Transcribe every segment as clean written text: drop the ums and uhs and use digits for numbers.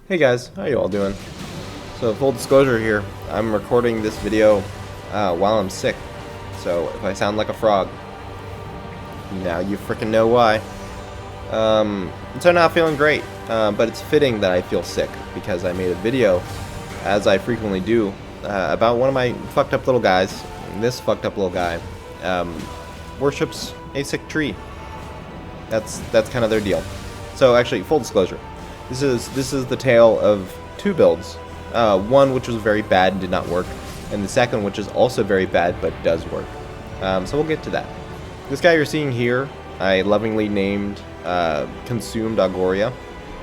Hey guys, how you all doing? So full disclosure here, I'm recording this video while I'm sick. So if I sound like a frog, now you freaking know why. So I'm not feeling great, but it's fitting that I feel sick because I made a video, as I frequently do, about one of my fucked up little guys. And this fucked up little guy worships a sick tree. That's kind of their deal. So actually, full disclosure. This is the tale of two builds. One which was very bad and did not work, and the second which is also very bad but does work. So we'll get to that. This guy you're seeing here, I lovingly named Consumed Augora,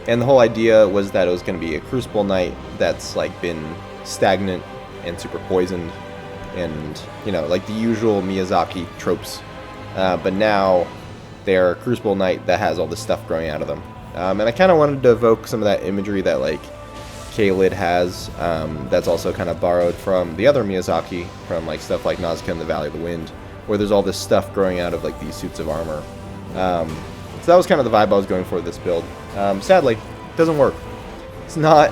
and the whole idea was that it was going to be a Crucible Knight that's like been stagnant and super poisoned, and you know, like the usual Miyazaki tropes. But now they're a Crucible Knight that has all this stuff growing out of them. And I kind of wanted to evoke some of that imagery that like K-Lid has, that's also kind of borrowed from the other Miyazaki, from like stuff like Nausicaa and the Valley of the Wind, where there's all this stuff growing out of like these suits of armor. So that was kind of the vibe I was going for this build. Sadly, it doesn't work. It's not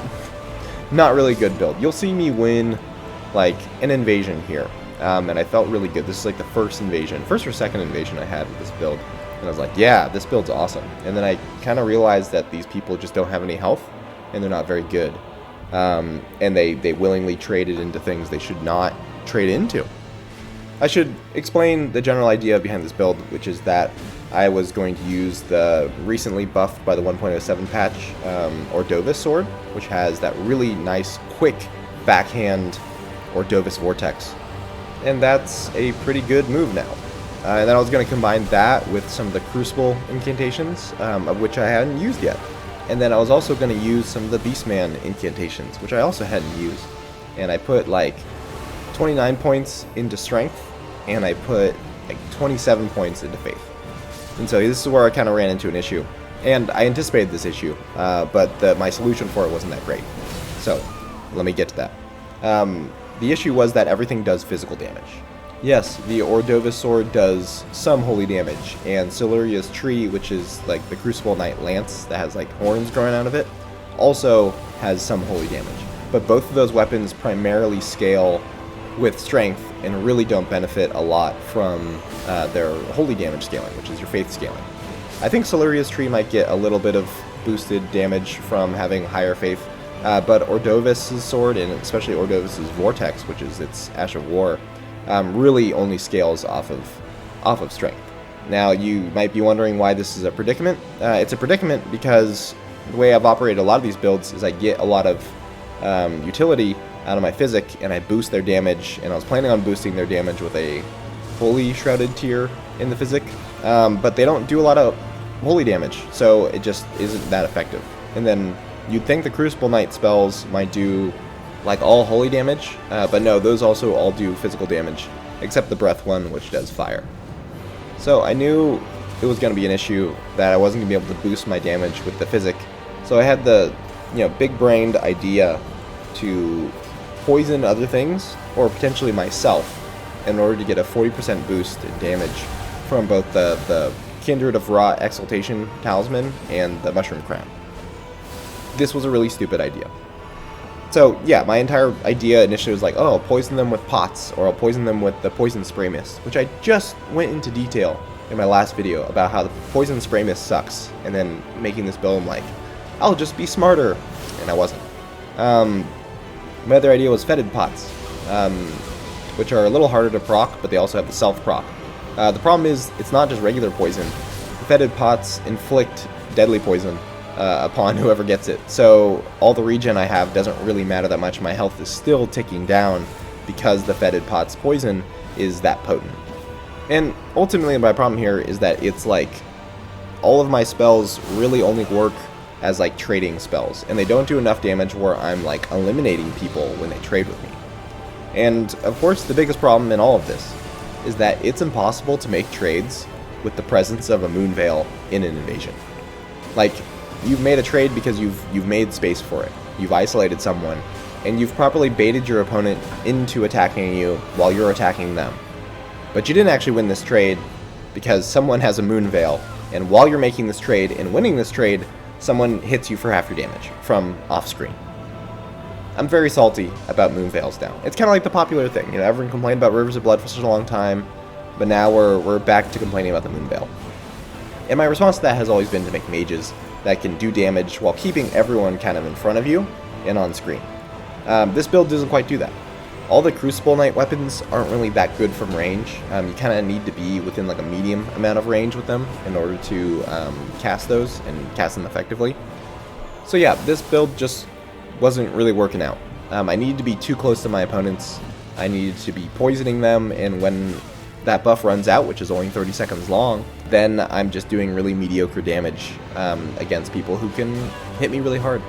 really a good build. You'll see me win like an invasion here, and I felt really good. This is like the first or second invasion I had with this build. And I was like, yeah, this build's awesome. And then I kind of realized that these people just don't have any health, and they're not very good. And they willingly traded into things they should not trade into. I should explain the general idea behind this build, which is that I was going to use the recently buffed by the 1.07 patch Ordovis sword, which has that really nice, quick backhand Ordovis vortex. And that's a pretty good move now. And then I was going to combine that with some of the Crucible incantations, of which I hadn't used yet. And then I was also going to use some of the Beastman incantations, which I also hadn't used. And I put like 29 points into Strength, and I put like 27 points into Faith. And so this is where I kind of ran into an issue. And I anticipated this issue, but my solution for it wasn't that great. So let me get to that. The issue was that everything does physical damage. Yes, the Ordovis sword does some holy damage, and Siluria's tree, which is like the Crucible Knight lance that has like horns growing out of it, also has some holy damage. But both of those weapons primarily scale with strength and really don't benefit a lot from their holy damage scaling, which is your faith scaling. I think Siluria's tree might get a little bit of boosted damage from having higher faith, but Ordovis' sword, and especially Ordovis' vortex, which is its Ash of War, really only scales off of strength. Now you might be wondering why this is a predicament. It's a predicament because the way I've operated a lot of these builds is I get a lot of utility out of my physic, and I boost their damage, and I was planning on boosting their damage with a holy shrouded tier in the physic, but they don't do a lot of holy damage, so it just isn't that effective. And then you'd think the Crucible Knight spells might do like all holy damage, but no, those also all do physical damage, except the breath one, which does fire. So I knew it was going to be an issue that I wasn't going to be able to boost my damage with the physic, so I had the big-brained idea to poison other things, or potentially myself, in order to get a 40% boost in damage from both the Kindred of Ra Exaltation Talisman and the Mushroom Crown. This was a really stupid idea. So yeah, my entire idea initially was like, oh, I'll poison them with pots, or I'll poison them with the poison spray mist, which I just went into detail in my last video about how the poison spray mist sucks, and then making this build, I'm like, I'll just be smarter, and I wasn't. My other idea was fetid pots, which are a little harder to proc, but they also have the self-proc. The problem is, it's not just regular poison. The fetid pots inflict deadly poison upon whoever gets it. So all the regen I have doesn't really matter that much. My health is still ticking down because the fetid pot's poison is that potent. And ultimately my problem here is that it's like all of my spells really only work as like trading spells, and they don't do enough damage where I'm like eliminating people when they trade with me. And of course the biggest problem in all of this is that it's impossible to make trades with the presence of a Moon Veil in an invasion. Like, you've made a trade because you've made space for it. You've isolated someone, and you've properly baited your opponent into attacking you while you're attacking them. But you didn't actually win this trade because someone has a Moon Veil, and while you're making this trade and winning this trade, someone hits you for half your damage from off screen. I'm very salty about Moon Veils now. It's kind of like the popular thing. You know, everyone complained about Rivers of Blood for such a long time, but now we're back to complaining about the Moon Veil. And my response to that has always been to make mages that can do damage while keeping everyone kind of in front of you and on screen. This build doesn't quite do that. All the Crucible Knight weapons aren't really that good from range. You kind of need to be within like a medium amount of range with them in order to cast those and cast them effectively. So yeah, this build just wasn't really working out. I needed to be too close to my opponents. I needed to be poisoning them, and when that buff runs out, which is only 30 seconds long, then I'm just doing really mediocre damage against people who can hit me really hard.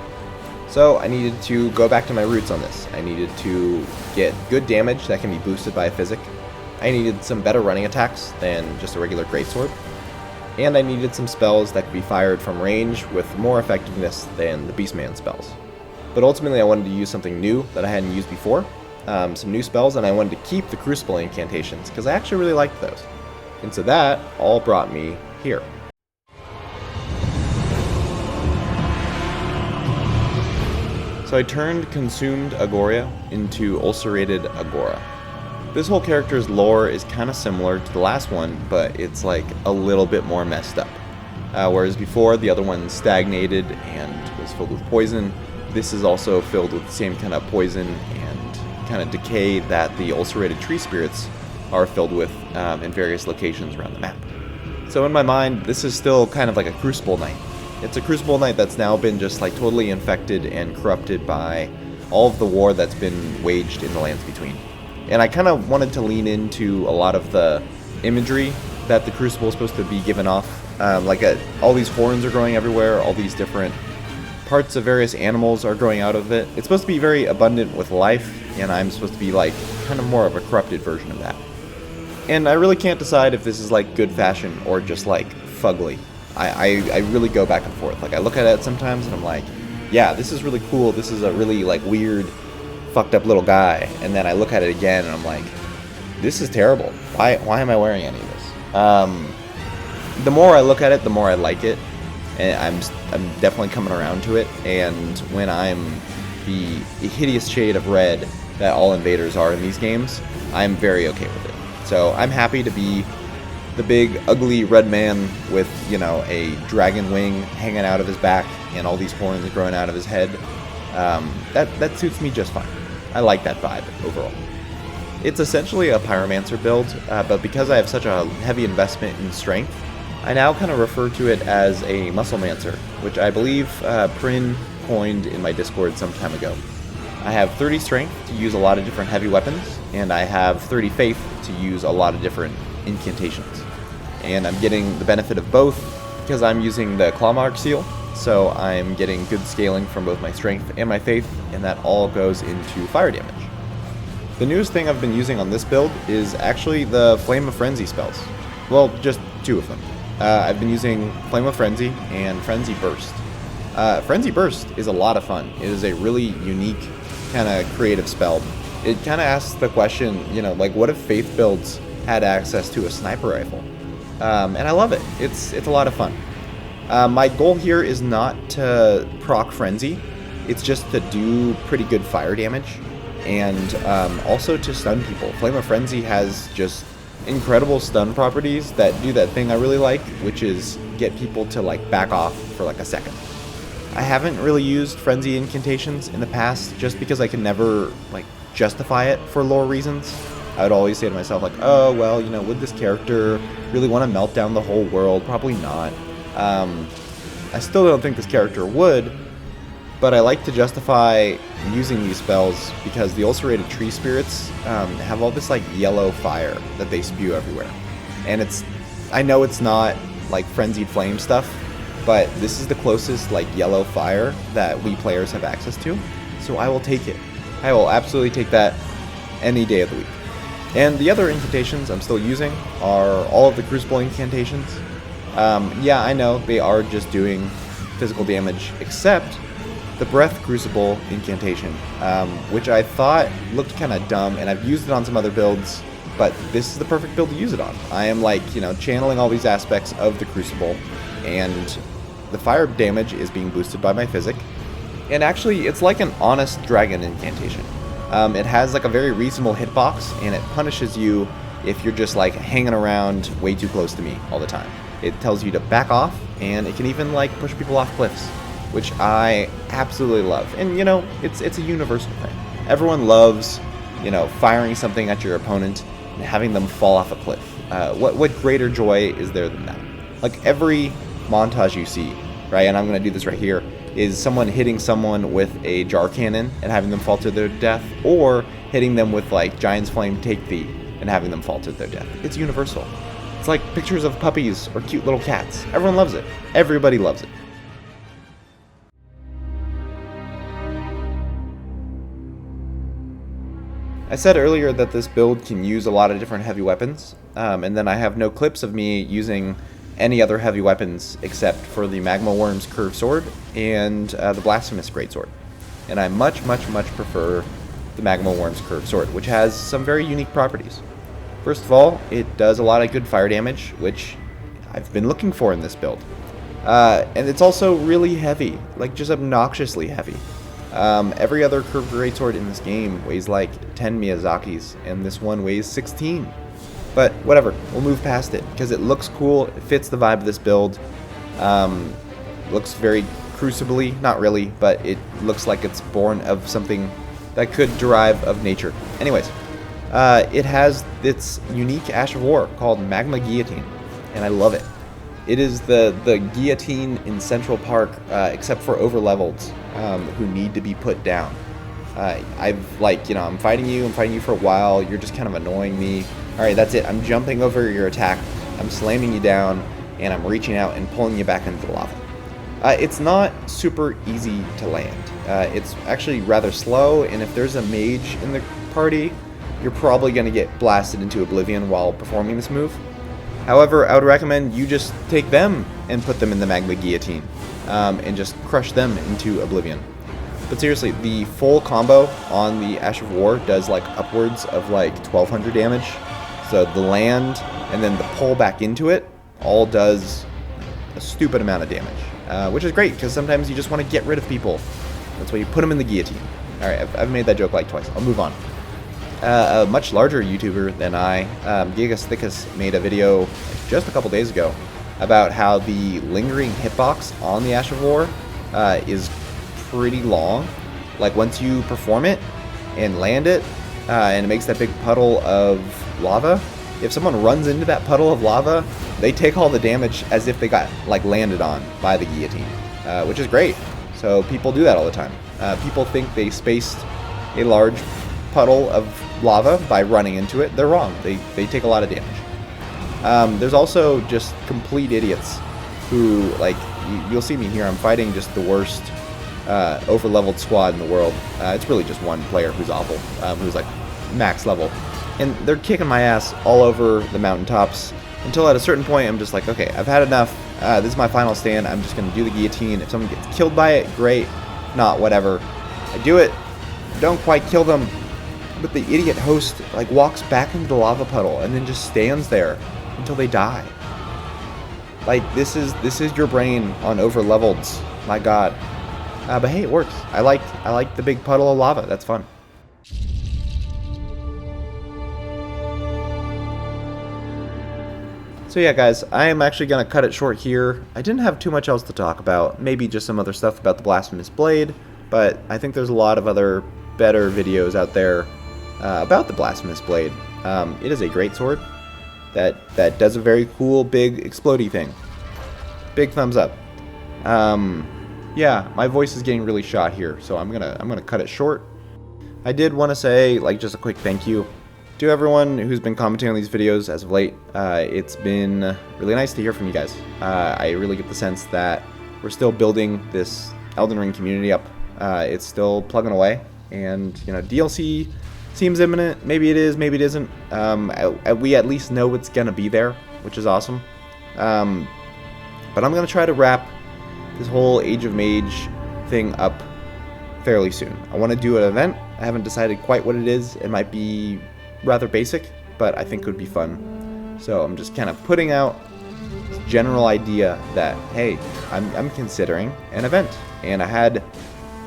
So I needed to go back to my roots on this. I needed to get good damage that can be boosted by a physic. I needed some better running attacks than just a regular greatsword. And I needed some spells that could be fired from range with more effectiveness than the Beastman spells. But ultimately I wanted to use something new that I hadn't used before. Some new spells, and I wanted to keep the Crucible incantations because I actually really liked those. And so that all brought me here. So I turned Consumed Augora into Ulcerated Augora. This whole character's lore is kind of similar to the last one, but it's like a little bit more messed up. Whereas before, the other one stagnated and was filled with poison, this is also filled with the same kind of poison and kind of decay that the Ulcerated tree spirits are filled with in various locations around the map. So in my mind, this is still kind of like a Crucible Knight. It's a Crucible Knight that's now been just like totally infected and corrupted by all of the war that's been waged in the Lands Between. And I kind of wanted to lean into a lot of the imagery that the Crucible is supposed to be given off. All these horns are growing everywhere, all these different parts of various animals are growing out of it. It's supposed to be very abundant with life, and I'm supposed to be like kind of more of a corrupted version of that. And I really can't decide if this is like good fashion or just like fugly. I really go back and forth. Like I look at it sometimes and I'm like, yeah, this is really cool. This is a really like weird, fucked up little guy. And then I look at it again and I'm like, this is terrible. Why am I wearing any of this? The more I look at it, the more I like it. And I'm definitely coming around to it. And when I'm the hideous shade of red that all invaders are in these games, I'm very okay with it. So I'm happy to be the big, ugly red man with, you know, a dragon wing hanging out of his back and all these horns growing out of his head. That suits me just fine. I like that vibe overall. It's essentially a Pyromancer build, but because I have such a heavy investment in strength, I now kind of refer to it as a Musclemancer, which I believe Prin coined in my Discord some time ago. I have 30 strength to use a lot of different heavy weapons, and I have 30 faith to use a lot of different incantations. And I'm getting the benefit of both because I'm using the Clawmark seal, so I'm getting good scaling from both my strength and my faith, and that all goes into fire damage. The newest thing I've been using on this build is actually the Flame of Frenzy spells. Well, just two of them. I've been using Flame of Frenzy and Frenzy Burst. Frenzy Burst is a lot of fun. It is a really unique kind of creative spell. It kind of asks the question, you know, like what if Faith builds had access to a sniper rifle? And I love it. It's a lot of fun. My goal here is not to proc Frenzy. It's just to do pretty good fire damage and also to stun people. Flame of Frenzy has just incredible stun properties that do that thing I really like, which is get people to like back off for like a second. I haven't really used Frenzy incantations in the past just because I can never like justify it for lore reasons. I would always say to myself like, oh well, you know, would this character really want to melt down the whole world? Probably not. I still don't think this character would, but I like to justify using these spells because the Ulcerated tree spirits have all this like yellow fire that they spew everywhere. And I know it's not like frenzied flame stuff, but this is the closest like yellow fire that we players have access to. So I will take it. I will absolutely take that any day of the week. And the other incantations I'm still using are all of the Crucible incantations. Yeah, I know they are just doing physical damage, except the Breath Crucible incantation, which I thought looked kind of dumb, and I've used it on some other builds, but this is the perfect build to use it on. I am like, you know, channeling all these aspects of the Crucible, and the fire damage is being boosted by my physic. And actually, it's like an honest dragon incantation. It has like a very reasonable hitbox, and it punishes you if you're just like hanging around way too close to me all the time. It tells you to back off, and it can even like push people off cliffs, which I absolutely love. And you know, it's a universal thing. Everyone loves, you know, firing something at your opponent and having them fall off a cliff. What greater joy is there than that? Like every montage you see, right? And I'm gonna do this right here. Is someone hitting someone with a jar cannon and having them fall to their death, or hitting them with like Giant's Flame Take Thee and having them fall to their death. It's universal. It's like pictures of puppies or cute little cats. Everyone loves it. Everybody loves it. I said earlier that this build can use a lot of different heavy weapons, and then I have no clips of me using any other heavy weapons except for the Magma Worm's Curved Sword and the Blasphemous Greatsword. And I much prefer the Magma Worm's Curved Sword, which has some very unique properties. First of all, it does a lot of good fire damage, which I've been looking for in this build. And it's also really heavy, like just obnoxiously heavy. Every other Curved Greatsword in this game weighs like 10 Miyazakis, and this one weighs 16. But whatever, we'll move past it, because it looks cool, it fits the vibe of this build. Looks very Crucible-y, not really, but it looks like it's born of something that could derive of nature. Anyways, it has its unique Ash of War called Magma Guillotine, and I love it. It is the guillotine in Central Park, except for overleveleds who need to be put down. I'm fighting you for a while, you're just kind of annoying me. Alright, that's it, I'm jumping over your attack, I'm slamming you down, and I'm reaching out and pulling you back into the lava. It's not super easy to land. It's actually rather slow, and if there's a mage in the party, you're probably going to get blasted into oblivion while performing this move. However, I would recommend you just take them and put them in the Magma Guillotine, and just crush them into oblivion. But seriously, the full combo on the Ash of War does like upwards of like 1200 damage. So the land and then the pull back into it all does a stupid amount of damage, which is great because sometimes you just want to get rid of people. That's why you put them in the guillotine. Alright, I've made that joke like twice. I'll move on. A much larger YouTuber than I, Gigas Thickus, made a video just a couple days ago about how the lingering hitbox on the Ash of War is pretty long. Like once you perform it and land it, and it makes that big puddle of lava, if someone runs into that puddle of lava, they take all the damage as if they got like landed on by the guillotine, which is great. So people do that all the time. People think they spaced a large puddle of lava by running into it. They're wrong. They take a lot of damage. There's also just complete idiots who, like, you'll see me here, I'm fighting just the worst over-leveled squad in the world. It's really just one player who's awful, who's like max level. And they're kicking my ass all over the mountaintops until at a certain point I'm just like, okay, I've had enough. This is my final stand. I'm just going to do the guillotine. If someone gets killed by it, great. Not, whatever. I do it. Don't quite kill them. But the idiot host like walks back into the lava puddle and then just stands there until they die. Like, this is your brain on over-leveleds. My god. But hey, it works. I like the big puddle of lava. That's fun. So yeah, guys, I am actually going to cut it short here. I didn't have too much else to talk about. Maybe just some other stuff about the Blasphemous Blade, but I think there's a lot of other better videos out there about the Blasphemous Blade. It is a great sword that does a very cool, big, explodey thing. Big thumbs up. Yeah, my voice is getting really shot here, so I'm gonna cut it short. I did want to say, like, just a quick thank you to everyone who's been commenting on these videos as of late. It's been really nice to hear from you guys. I really get the sense that we're still building this Elden Ring community up. It's still plugging away, and you know, DLC seems imminent. Maybe it is, maybe it isn't. We at least know it's gonna be there, which is awesome. But I'm gonna try to wrap this whole Age of Mage thing up fairly soon. I want to do an event. I haven't decided quite what it is. It might be rather basic, but I think it would be fun. So I'm just kind of putting out general idea that, hey, I'm considering an event. And I had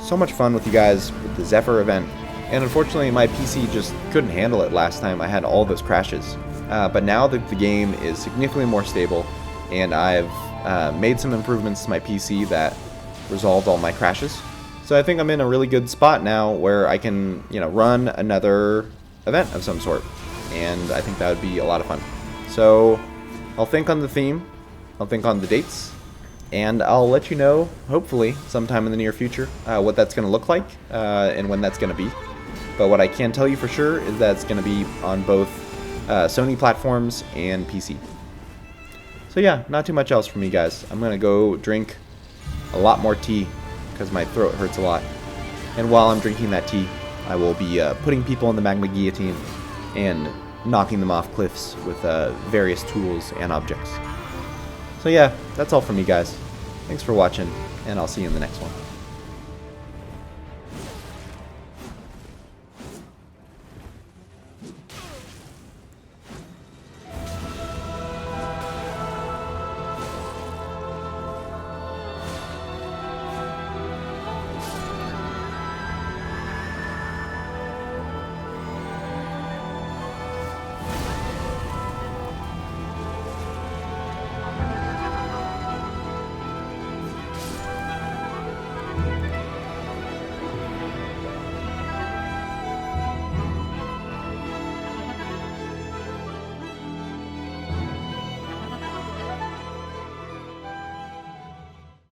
so much fun with you guys with the Zephyr event. And unfortunately, my PC just couldn't handle it last time. I had all those crashes. But now that the game is significantly more stable, and I've made some improvements to my PC that resolved all my crashes. So I think I'm in a really good spot now where I can, run another event of some sort. And I think that would be a lot of fun. So I'll think on the theme, I'll think on the dates, and I'll let you know, hopefully, sometime in the near future, what that's going to look like and when that's going to be. But what I can tell you for sure is that it's going to be on both Sony platforms and PC. So yeah, not too much else from me, guys. I'm going to go drink a lot more tea because my throat hurts a lot. And while I'm drinking that tea, I will be putting people in the Magma guillotine and knocking them off cliffs with various tools and objects. So yeah, that's all from me, guys. Thanks for watching, and I'll see you in the next one.